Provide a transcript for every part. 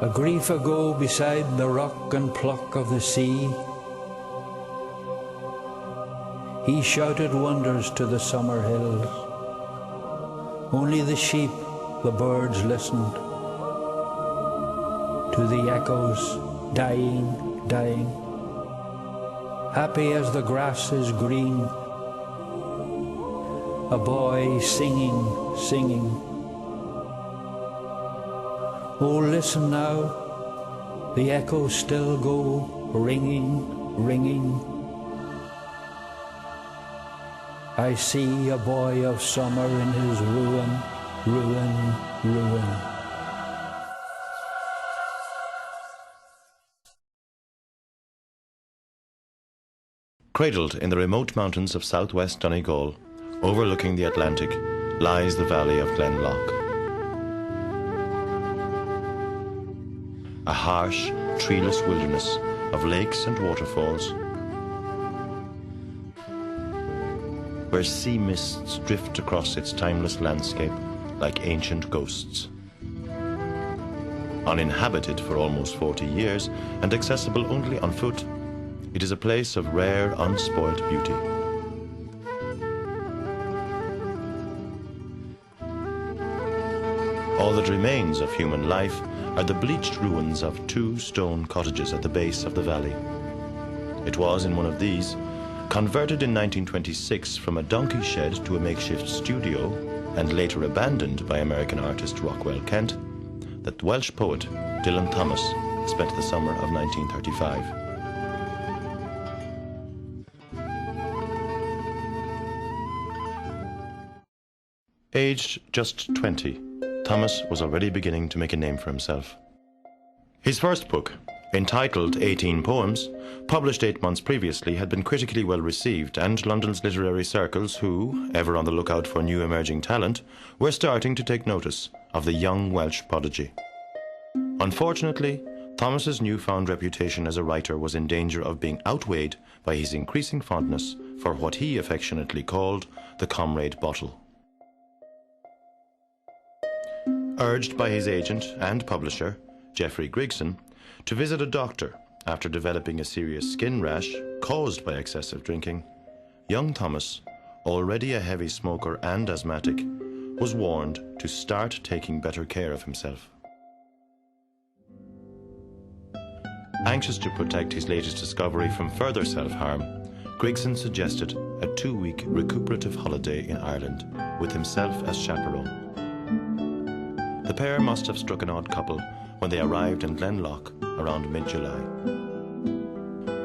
A grief ago beside the rock and pluck of the sea, he shouted wonders to the summer hills. Only the sheep, the birds listened to the echoes dying, dying. Happy as the grass is green, a boy singing, singing. Oh, listen now, the echoes still go ringing, ringing. I see a boy of summer in his ruin, ruin, ruin. Cradled in the remote mountains of southwest Donegal, overlooking the Atlantic, lies the valley of Glenloch. A harsh, treeless wilderness of lakes and waterfalls, where sea mists drift across its timeless landscape like ancient ghosts. Uninhabited for almost 40 years and accessible only on foot, it is a place of rare, unspoilt beauty. All that remains of human life are the bleached ruins of 2 stone cottages at the base of the valley. It was in one of these, converted in 1926 from a donkey shed to a makeshift studio, and later abandoned by American artist Rockwell Kent, that Welsh poet Dylan Thomas spent the summer of 1935. Aged just 20, Thomas was already beginning to make a name for himself. His first book, entitled 18 Poems, published 8 months previously, had been critically well received, and London's literary circles, who, ever on the lookout for new emerging talent, were starting to take notice of the young Welsh prodigy. Unfortunately, Thomas's newfound reputation as a writer was in danger of being outweighed by his increasing fondness for what he affectionately called the comrade bottle. Urged by his agent and publisher, Geoffrey Grigson, to visit a doctor after developing a serious skin rash caused by excessive drinking, young Thomas, already a heavy smoker and asthmatic, was warned to start taking better care of himself. Anxious to protect his latest discovery from further self-harm, Grigson suggested a 2-week recuperative holiday in Ireland with himself as chaperone. The pair must have struck an odd couple when they arrived in Glenloch around mid-July.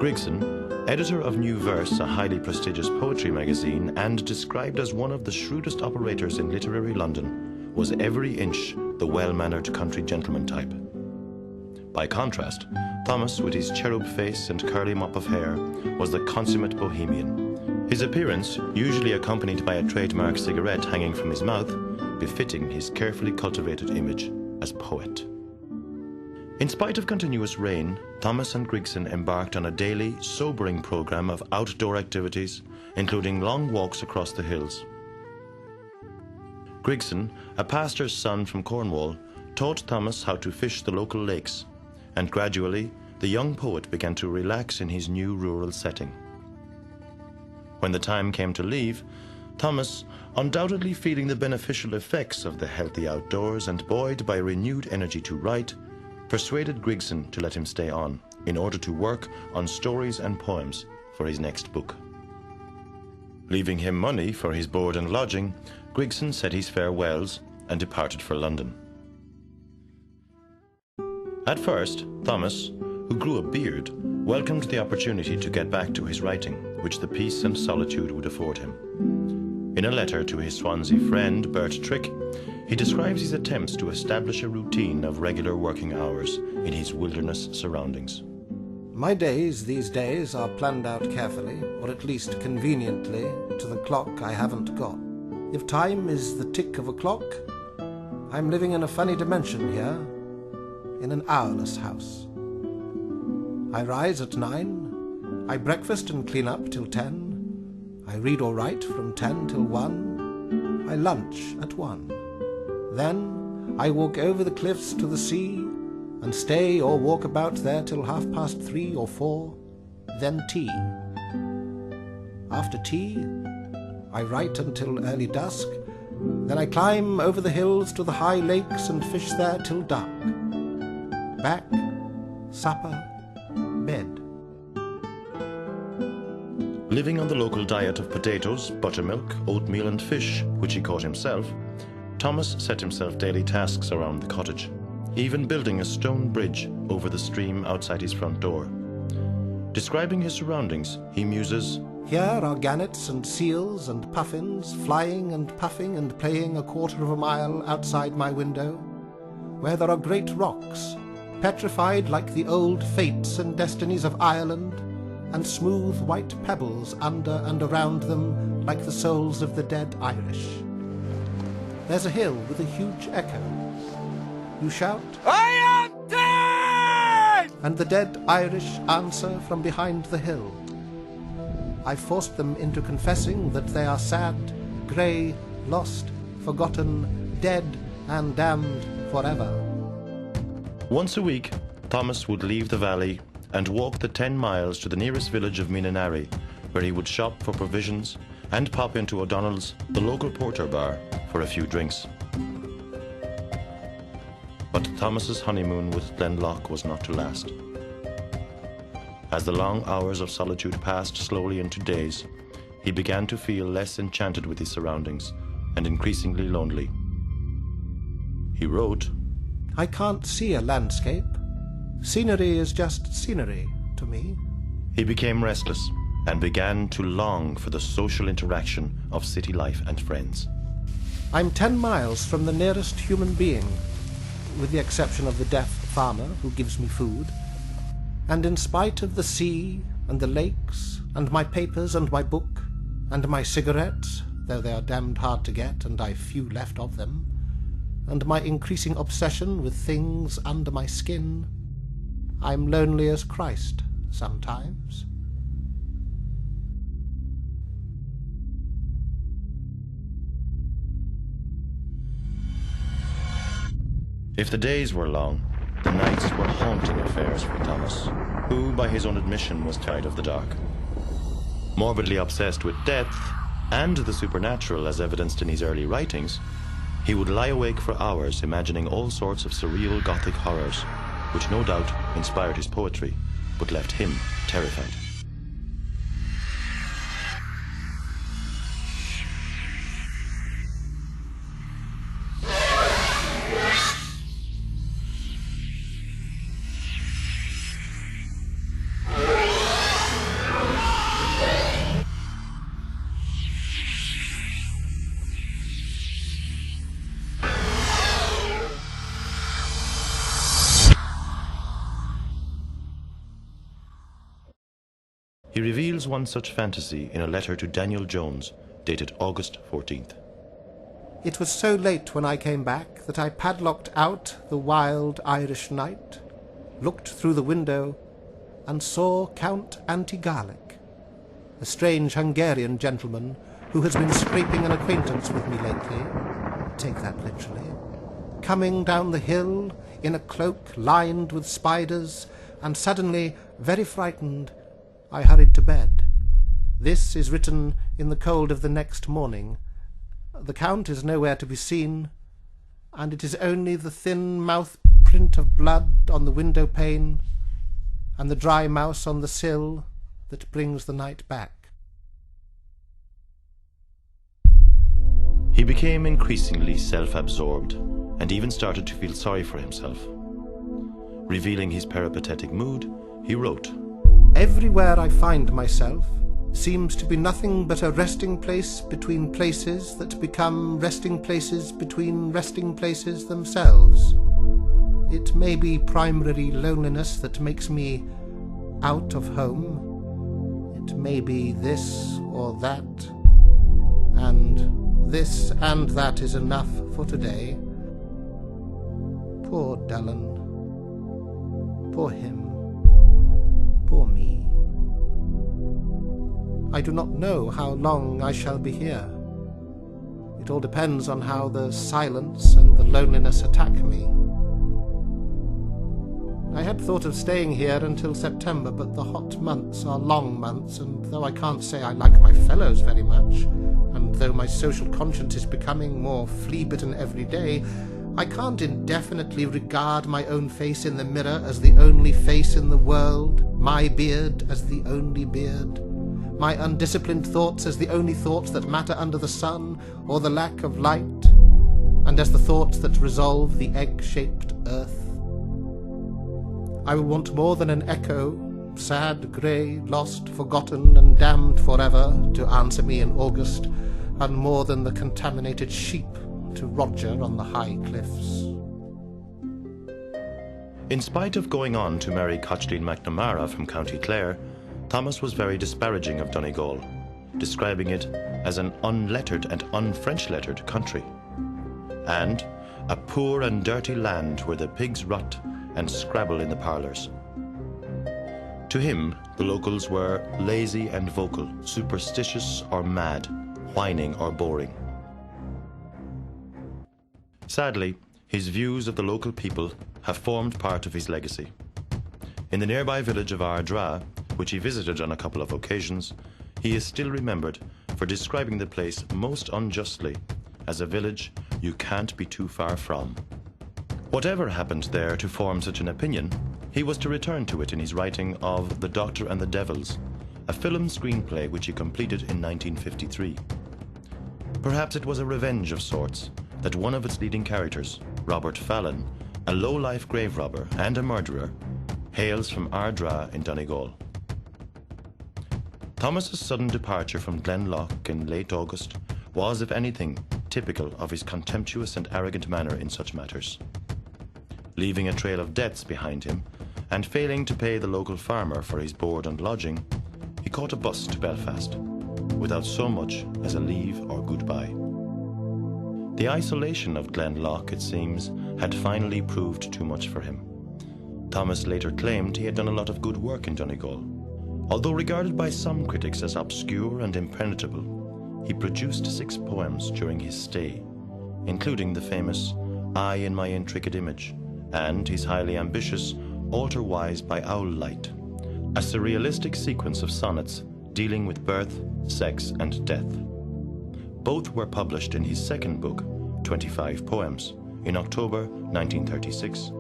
Grigson, editor of New Verse, a highly prestigious poetry magazine, and described as one of the shrewdest operators in literary London, was every inch the well-mannered country gentleman type. By contrast, Thomas, with his cherub face and curly mop of hair, was the consummate bohemian. His appearance, usually accompanied by a trademark cigarette hanging from his mouth, befitting his carefully cultivated image as poet. In spite of continuous rain, Thomas and Grigson embarked on a daily, sobering program of outdoor activities, including long walks across the hills. Grigson, a pastor's son from Cornwall, taught Thomas how to fish the local lakes, and gradually the young poet began to relax in his new rural setting. When the time came to leave, Thomas, undoubtedly feeling the beneficial effects of the healthy outdoors and buoyed by renewed energy to write, persuaded Grigson to let him stay on in order to work on stories and poems for his next book. Leaving him money for his board and lodging, Grigson said his farewells and departed for London. At first, Thomas, who grew a beard, welcomed the opportunity to get back to his writing, which the peace and solitude would afford him. In a letter to his Swansea friend, Bert Trick, he describes his attempts to establish a routine of regular working hours in his wilderness surroundings. My days these days are planned out carefully, or at least conveniently, to the clock I haven't got. If time is the tick of a clock, I'm living in a funny dimension here, in an hourless house. I rise at 9, I breakfast and clean up till 10, I read or write from 10 till 1, I lunch at 1. Then I walk over the cliffs to the sea, and stay or walk about there till 3:30 or 4, then tea. After tea, I write until early dusk, then I climb over the hills to the high lakes and fish there till dark. Back, supper, bed. Living on the local diet of potatoes, buttermilk, oatmeal and fish, which he caught himself, Thomas set himself daily tasks around the cottage, even building a stone bridge over the stream outside his front door. Describing his surroundings, he muses, "Here are gannets and seals and puffins flying and puffing and playing 1/4 of a mile outside my window, where there are great rocks, petrified like the old fates and destinies of Ireland, and smooth white pebbles under and around them like the souls of the dead Irish. There's a hill with a huge echo. You shout, 'I am dead!' and the dead Irish answer from behind the hill. I forced them into confessing that they are sad, grey, lost, forgotten, dead, and damned forever." Once a week, Thomas would leave the valley and walk the 10 miles to the nearest village of Minanary, where he would shop for provisions and pop into O'Donnell's, the local porter bar, for a few drinks. But Thomas's honeymoon with Glenloch was not to last. As the long hours of solitude passed slowly into days, he began to feel less enchanted with his surroundings and increasingly lonely. He wrote, "I can't see a landscape. Scenery is just scenery to me." He became restless and began to long for the social interaction of city life and friends. I'm 10 miles from the nearest human being, with the exception of the deaf farmer who gives me food. And in spite of the sea and the lakes and my papers and my book and my cigarettes, though they are damned hard to get and I've few left of them, and my increasing obsession with things under my skin, I'm lonely as Christ sometimes. If the days were long, the nights were haunting affairs for Thomas, who, by his own admission, was tired of the dark. Morbidly obsessed with death and the supernatural as evidenced in his early writings, he would lie awake for hours imagining all sorts of surreal Gothic horrors, which no doubt inspired his poetry, but left him terrified. He reveals one such fantasy in a letter to Daniel Jones, dated August 14th. It was so late when I came back that I padlocked out the wild Irish night, looked through the window, and saw Count Antigarlic, a strange Hungarian gentleman who has been scraping an acquaintance with me lately, take that literally, coming down the hill in a cloak lined with spiders, and suddenly, very frightened, I hurried to bed. This is written in the cold of the next morning. The Count is nowhere to be seen, and it is only the thin mouth print of blood on the window pane and the dry mouse on the sill that brings the night back. He became increasingly self-absorbed and even started to feel sorry for himself. Revealing his peripatetic mood, he wrote, "Everywhere I find myself seems to be nothing but a resting place between places that become resting places between resting places themselves. It may be primary loneliness that makes me out of home. It may be this or that, and this and that is enough for today. Poor Dallin. Poor him. Poor me. I do not know how long I shall be here. It all depends on how the silence and the loneliness attack me. I had thought of staying here until September, but the hot months are long months, and though I can't say I like my fellows very much, and though my social conscience is becoming more flea-bitten every day, I can't indefinitely regard my own face in the mirror as the only face in the world, my beard as the only beard, my undisciplined thoughts as the only thoughts that matter under the sun or the lack of light, and as the thoughts that resolve the egg-shaped earth. I will want more than an echo, sad, grey, lost, forgotten, and damned forever, to answer me in August, and more than the contaminated sheep to Roger on the high cliffs. In spite of going on to marry Cocheline McNamara from County Clare, Thomas was very disparaging of Donegal, describing it as an unlettered and un-French-lettered country, and a poor and dirty land where the pigs rut and scrabble in the parlours. To him, the locals were lazy and vocal, superstitious or mad, whining or boring. Sadly, his views of the local people have formed part of his legacy. In the nearby village of Ardra, which he visited on a couple of occasions, he is still remembered for describing the place most unjustly as a village you can't be too far from. Whatever happened there to form such an opinion, he was to return to it in his writing of The Doctor and the Devils, a film screenplay which he completed in 1953. Perhaps it was a revenge of sorts that one of its leading characters, Robert Fallon, a low-life grave robber and a murderer, hails from Ardra in Donegal. Thomas's sudden departure from Glenloch in late August was, if anything, typical of his contemptuous and arrogant manner in such matters. Leaving a trail of debts behind him and failing to pay the local farmer for his board and lodging, he caught a bus to Belfast without so much as a leave or goodbye. The isolation of Glenloch, it seems, had finally proved too much for him. Thomas later claimed he had done a lot of good work in Donegal. Although regarded by some critics as obscure and impenetrable, he produced 6 poems during his stay, including the famous I in My Intricate Image and his highly ambitious Altar Wise by Owl Light, a surrealistic sequence of sonnets dealing with birth, sex, and death. Both were published in his second book, 25 Poems, in October 1936.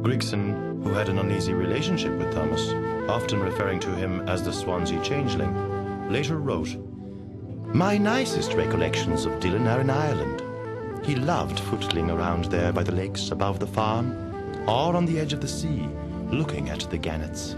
Grigson, who had an uneasy relationship with Thomas, often referring to him as the Swansea Changeling, later wrote, "My nicest recollections of Dylan are in Ireland. He loved footling around there by the lakes above the farm, or on the edge of the sea, looking at the gannets.